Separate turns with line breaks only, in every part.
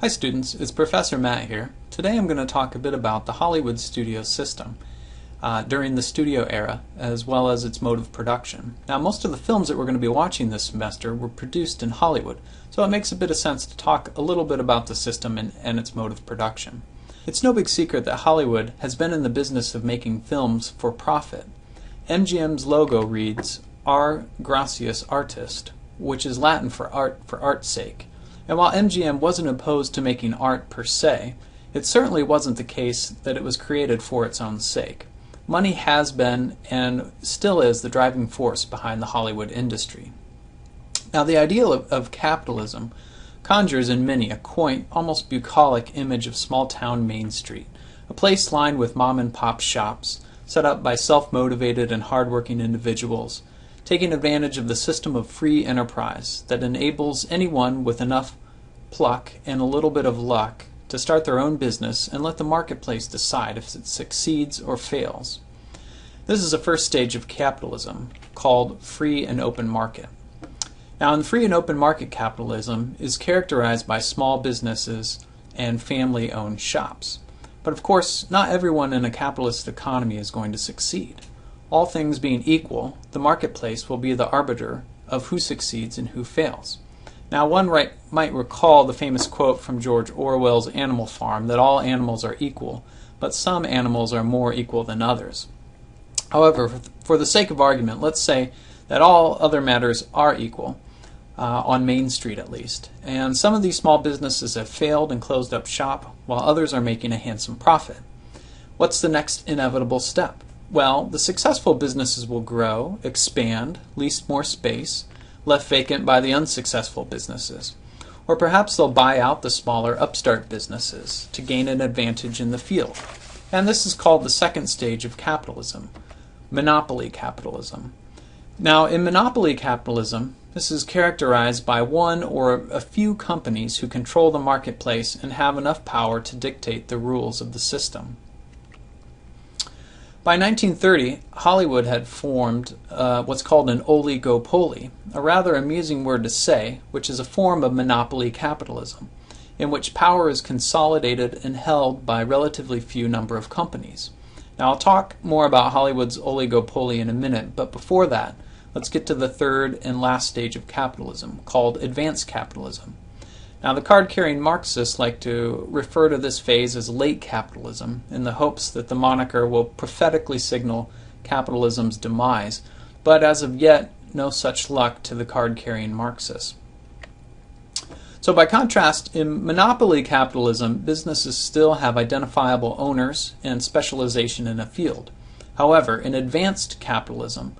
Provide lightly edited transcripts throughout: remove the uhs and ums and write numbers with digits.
Hi students, it's Professor Matt here. Today I'm going to talk a bit about the Hollywood studio system during the studio era, as well as its mode of production. Now, most of the films that we're going to be watching this semester were produced in Hollywood, so it makes a bit of sense to talk a little bit about the system and its mode of production. It's no big secret that Hollywood has been in the business of making films for profit. MGM's logo reads, "Ar gratias artist," which is Latin for art's sake. And while MGM wasn't opposed to making art per se, it certainly wasn't the case that it was created for its own sake. Money has been and still is the driving force behind the Hollywood industry. Now, the ideal of capitalism conjures in many a quaint, almost bucolic image of small-town Main Street, a place lined with mom-and-pop shops, set up by self-motivated and hard-working individuals, taking advantage of the system of free enterprise that enables anyone with enough pluck and a little bit of luck to start their own business and let the marketplace decide if it succeeds or fails. This is the first stage of capitalism, called free and open market. Now, in free and open market capitalism is characterized by small businesses and family-owned shops. But of course, not everyone in a capitalist economy is going to succeed. All things being equal, the marketplace will be the arbiter of who succeeds and who fails. Now, one might recall the famous quote from George Orwell's Animal Farm that all animals are equal, but some animals are more equal than others. However, for the sake of argument, let's say that all other matters are equal, on Main Street at least, and some of these small businesses have failed and closed up shop, while others are making a handsome profit. What's the next inevitable step? Well, the successful businesses will grow, expand, lease more space, left vacant by the unsuccessful businesses. Or perhaps they'll buy out the smaller upstart businesses to gain an advantage in the field. And this is called the second stage of capitalism, monopoly capitalism. Now, in monopoly capitalism, this is characterized by one or a few companies who control the marketplace and have enough power to dictate the rules of the system. By 1930, Hollywood had formed what's called an oligopoly, a rather amusing word to say, which is a form of monopoly capitalism, in which power is consolidated and held by a relatively few number of companies. Now, I'll talk more about Hollywood's oligopoly in a minute, but before that, let's get to the third and last stage of capitalism, called advanced capitalism. Now, the card-carrying Marxists like to refer to this phase as late capitalism in the hopes that the moniker will prophetically signal capitalism's demise, but as of yet, no such luck to the card-carrying Marxists. So by contrast, in monopoly capitalism, businesses still have identifiable owners and specialization in a field. However, in advanced capitalism,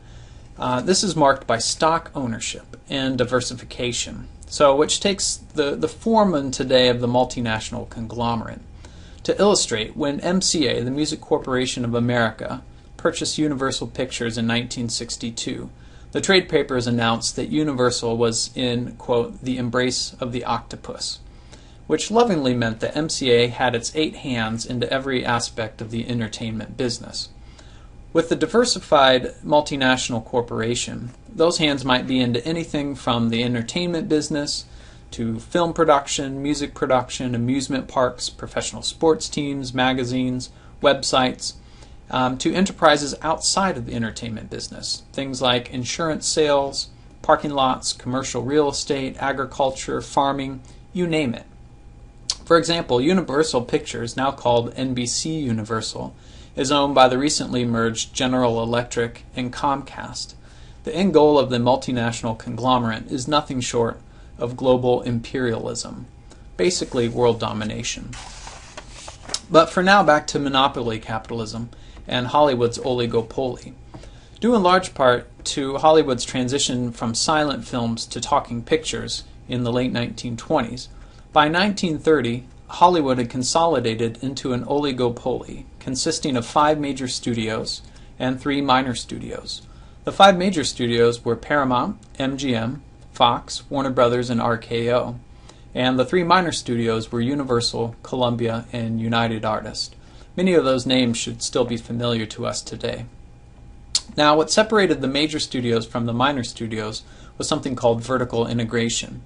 this is marked by stock ownership and diversification. So, which takes the form today of the multinational conglomerate. To illustrate, when MCA, the Music Corporation of America, purchased Universal Pictures in 1962, the trade papers announced that Universal was in, quote, the embrace of the octopus, which lovingly meant that MCA had its 8 hands into every aspect of the entertainment business. With the diversified multinational corporation, those hands might be into anything from the entertainment business to film production, music production, amusement parks, professional sports teams, magazines, websites, to enterprises outside of the entertainment business, things like insurance sales, parking lots, commercial real estate, agriculture, farming, you name it. For example, Universal Pictures, now called NBC Universal, is owned by the recently merged General Electric and Comcast. The end goal of the multinational conglomerate is nothing short of global imperialism, basically world domination. But for now, back to monopoly capitalism and Hollywood's oligopoly. Due in large part to Hollywood's transition from silent films to talking pictures in the late 1920s, by 1930, Hollywood had consolidated into an oligopoly consisting of 5 major studios and 3 minor studios. The 5 major studios were Paramount, MGM, Fox, Warner Brothers, and RKO. And the 3 minor studios were Universal, Columbia, and United Artists. Many of those names should still be familiar to us today. Now, what separated the major studios from the minor studios was something called vertical integration.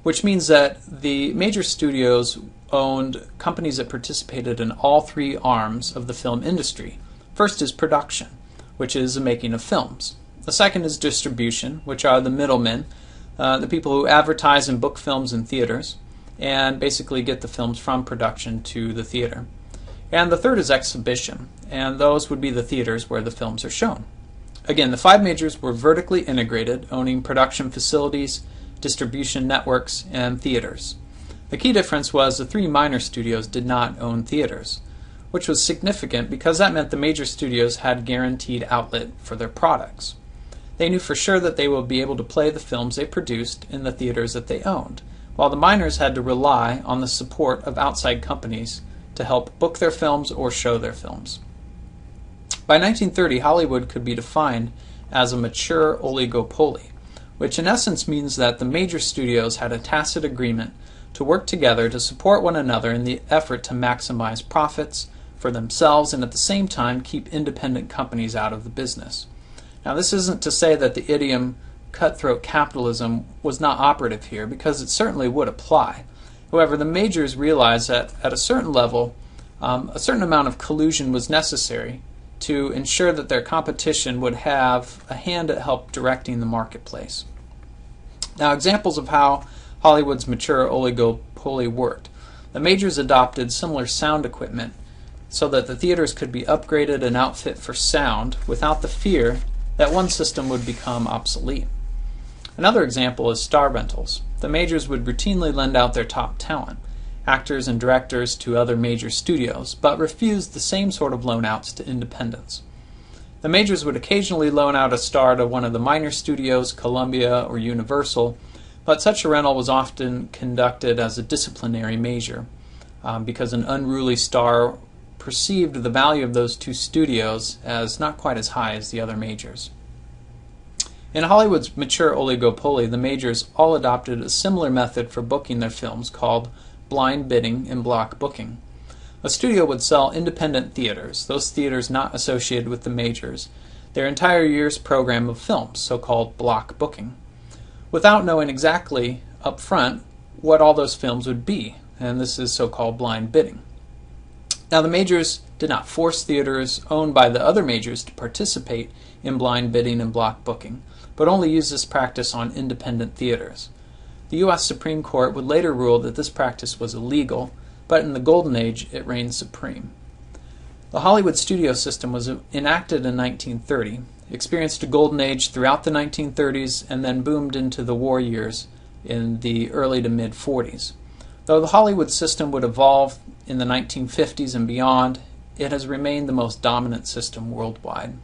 which means that the major studios owned companies that participated in all three arms of the film industry. First is production, which is the making of films. The second is distribution, which are the middlemen, the people who advertise and book films in theaters, and basically get the films from production to the theater. And the third is exhibition, and those would be the theaters where the films are shown. Again, the five majors were vertically integrated, owning production facilities, distribution networks, and theaters. The key difference was the three minor studios did not own theaters, which was significant because that meant the major studios had guaranteed outlet for their products. They knew for sure that they would be able to play the films they produced in the theaters that they owned, while the minors had to rely on the support of outside companies to help book their films or show their films. By 1930, Hollywood could be defined as a mature oligopoly, which in essence means that the major studios had a tacit agreement to work together to support one another in the effort to maximize profits for themselves and at the same time keep independent companies out of the business. Now, this isn't to say that the idiom cutthroat capitalism was not operative here, because it certainly would apply. However, the majors realized that at a certain level, a certain amount of collusion was necessary to ensure that their competition would have a hand at help directing the marketplace. Now, examples of how Hollywood's mature oligopoly worked. The majors adopted similar sound equipment so that the theaters could be upgraded and outfit for sound without the fear that one system would become obsolete. Another example is star rentals. The majors would routinely lend out their top talent, actors and directors, to other major studios, but refused the same sort of loan-outs to independents. The majors would occasionally loan out a star to one of the minor studios, Columbia or Universal, but such a rental was often conducted as a disciplinary measure because an unruly star perceived the value of those two studios as not quite as high as the other majors. In Hollywood's mature oligopoly, the majors all adopted a similar method for booking their films called blind bidding and block booking. A studio would sell independent theaters, those theaters not associated with the majors, their entire year's program of films, so-called block booking, without knowing exactly up front what all those films would be, and this is so-called blind bidding. Now, the majors did not force theaters owned by the other majors to participate in blind bidding and block booking, but only used this practice on independent theaters. The U.S. Supreme Court would later rule that this practice was illegal, but in the Golden Age it reigned supreme. The Hollywood studio system was enacted in 1930, experienced a golden age throughout the 1930s, and then boomed into the war years in the early to mid-40s. Though the Hollywood system would evolve in the 1950s and beyond, it has remained the most dominant system worldwide.